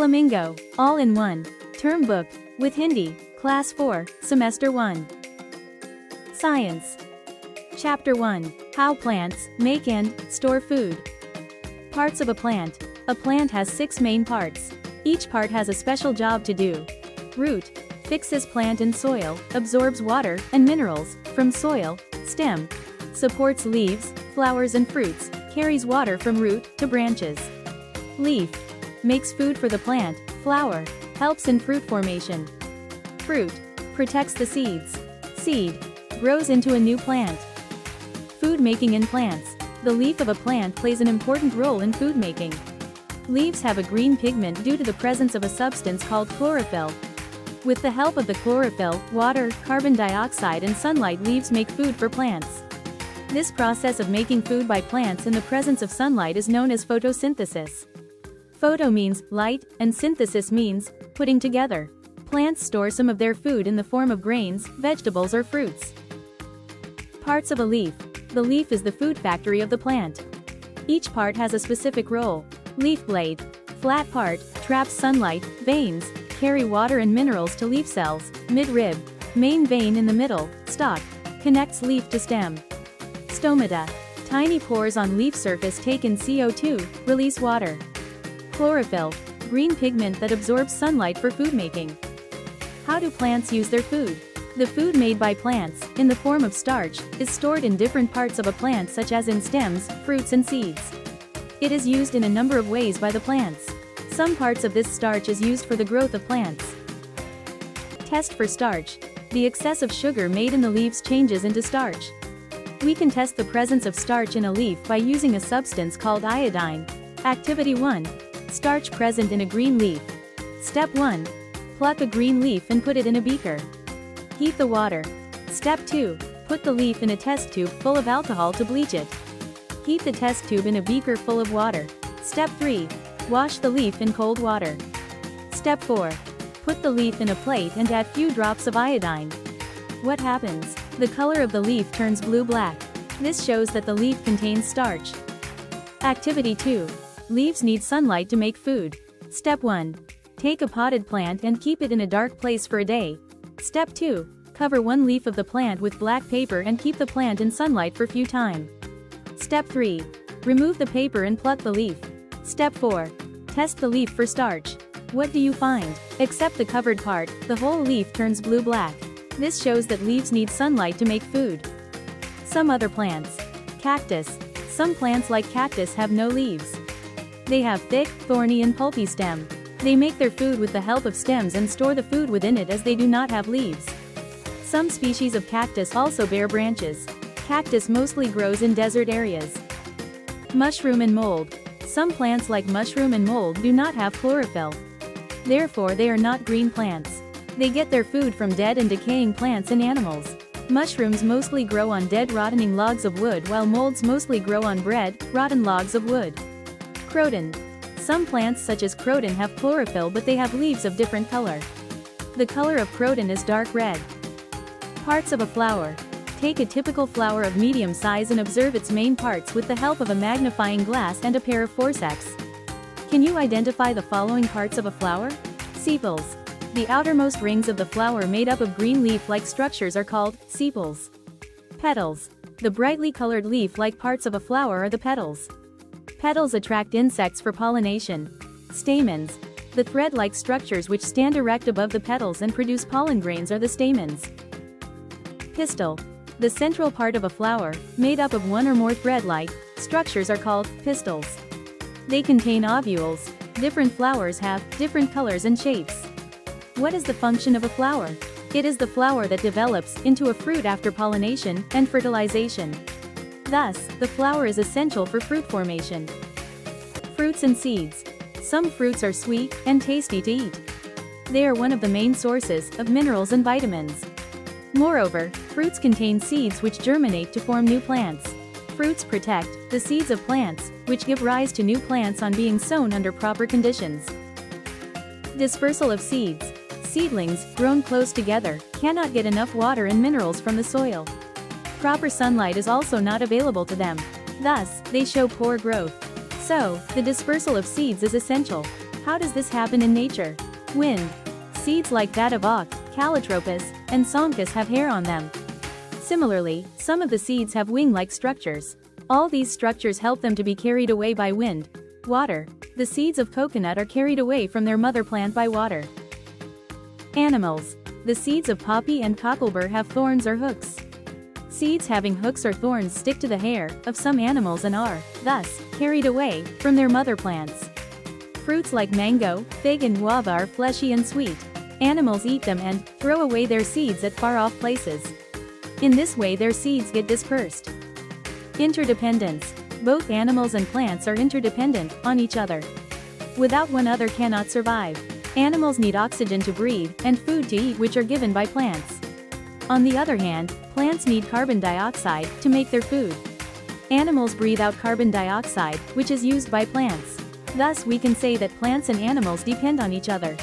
Flamingo, all-in-one, term book, with Hindi, Class 4, Semester 1. Science. Chapter 1, How Plants Make and Store Food. Parts of a plant. A plant has 6 main parts. Each part has a special job to do. Root, fixes plant in soil, absorbs water and minerals from soil. Stem, supports leaves, flowers and fruits, carries water from root to branches. Leaf, makes food for the plant. Flower, helps in fruit formation. Fruit, protects the seeds. Seed, grows into a new plant. Food making in plants. The leaf of a plant plays an important role in food making. Leaves have a green pigment due to the presence of a substance called chlorophyll. With the help of the chlorophyll, water, carbon dioxide and sunlight, leaves make food for plants. This process of making food by plants in the presence of sunlight is known as photosynthesis. Photo means light, and synthesis means putting together. Plants store some of their food in the form of grains, vegetables or fruits. Parts of a leaf. The leaf is the food factory of the plant. Each part has a specific role. Leaf blade, flat part, traps sunlight. Veins, carry water and minerals to leaf cells. Midrib, main vein in the middle. Stalk, connects leaf to stem. Stomata, tiny pores on leaf surface take in CO2, release water. Chlorophyll, green pigment that absorbs sunlight for food making. How do plants use their food? The food made by plants, in the form of starch, is stored in different parts of a plant such as in stems, fruits and seeds. It is used in a number of ways by the plants. Some parts of this starch is used for the growth of plants. Test for starch. The excess of sugar made in the leaves changes into starch. We can test the presence of starch in a leaf by using a substance called iodine. Activity 1. Starch present in a green leaf. Step 1. Pluck a green leaf and put it in a beaker. Heat the water. Step 2. Put the leaf in a test tube full of alcohol to bleach it. Heat the test tube in a beaker full of water. Step 3. Wash the leaf in cold water. Step 4. Put the leaf in a plate and add few drops of iodine. What happens? The color of the leaf turns blue-black. This shows that the leaf contains starch. Activity 2. Leaves need sunlight to make food. Step 1. Take a potted plant and keep it in a dark place for a day. Step 2. Cover one leaf of the plant with black paper and keep the plant in sunlight for few time. Step 3. Remove the paper and pluck the leaf. Step 4. Test the leaf for starch. What do you find? Except the covered part, the whole leaf turns blue-black. This shows that leaves need sunlight to make food. Some other plants. Cactus. Some plants like cactus have no leaves. They have thick, thorny and pulpy stem. They make their food with the help of stems and store the food within it as they do not have leaves. Some species of cactus also bear branches. Cactus mostly grows in desert areas. Mushroom and mold. Some plants like mushroom and mold do not have chlorophyll. Therefore they are not green plants. They get their food from dead and decaying plants and animals. Mushrooms mostly grow on dead rotting logs of wood while molds mostly grow on bread, rotten logs of wood. Croton. Some plants such as croton have chlorophyll but they have leaves of different color. The color of croton is dark red. Parts of a flower. Take a typical flower of medium size and observe its main parts with the help of a magnifying glass and a pair of forceps. Can you identify the following parts of a flower? Sepals. The outermost rings of the flower made up of green leaf-like structures are called sepals. Petals. The brightly colored leaf-like parts of a flower are the petals. Petals attract insects for pollination. Stamens. The thread-like structures which stand erect above the petals and produce pollen grains are the stamens. Pistil. The central part of a flower, made up of one or more thread-like structures are called pistils. They contain ovules. Different flowers have different colors and shapes. What is the function of a flower? It is the flower that develops into a fruit after pollination and fertilization. Thus, the flower is essential for fruit formation. Fruits and seeds. Some fruits are sweet and tasty to eat. They are one of the main sources of minerals and vitamins. Moreover, fruits contain seeds which germinate to form new plants. Fruits protect the seeds of plants, which give rise to new plants on being sown under proper conditions. Dispersal of seeds. Seedlings, grown close together, cannot get enough water and minerals from the soil. Proper sunlight is also not available to them. Thus, they show poor growth. So, the dispersal of seeds is essential. How does this happen in nature? Wind. Seeds like that of oak, calotropis, and sonchus have hair on them. Similarly, some of the seeds have wing-like structures. All these structures help them to be carried away by wind. Water. The seeds of coconut are carried away from their mother plant by water. Animals. The seeds of poppy and cocklebur have thorns or hooks. Seeds having hooks or thorns stick to the hair of some animals and are, thus, carried away from their mother plants. Fruits like mango, fig and guava are fleshy and sweet. Animals eat them and throw away their seeds at far-off places. In this way their seeds get dispersed. Interdependence. Both animals and plants are interdependent on each other. Without one other cannot survive. Animals need oxygen to breathe and food to eat, which are given by plants. On the other hand, plants need carbon dioxide to make their food. Animals breathe out carbon dioxide, which is used by plants. Thus we can say that plants and animals depend on each other.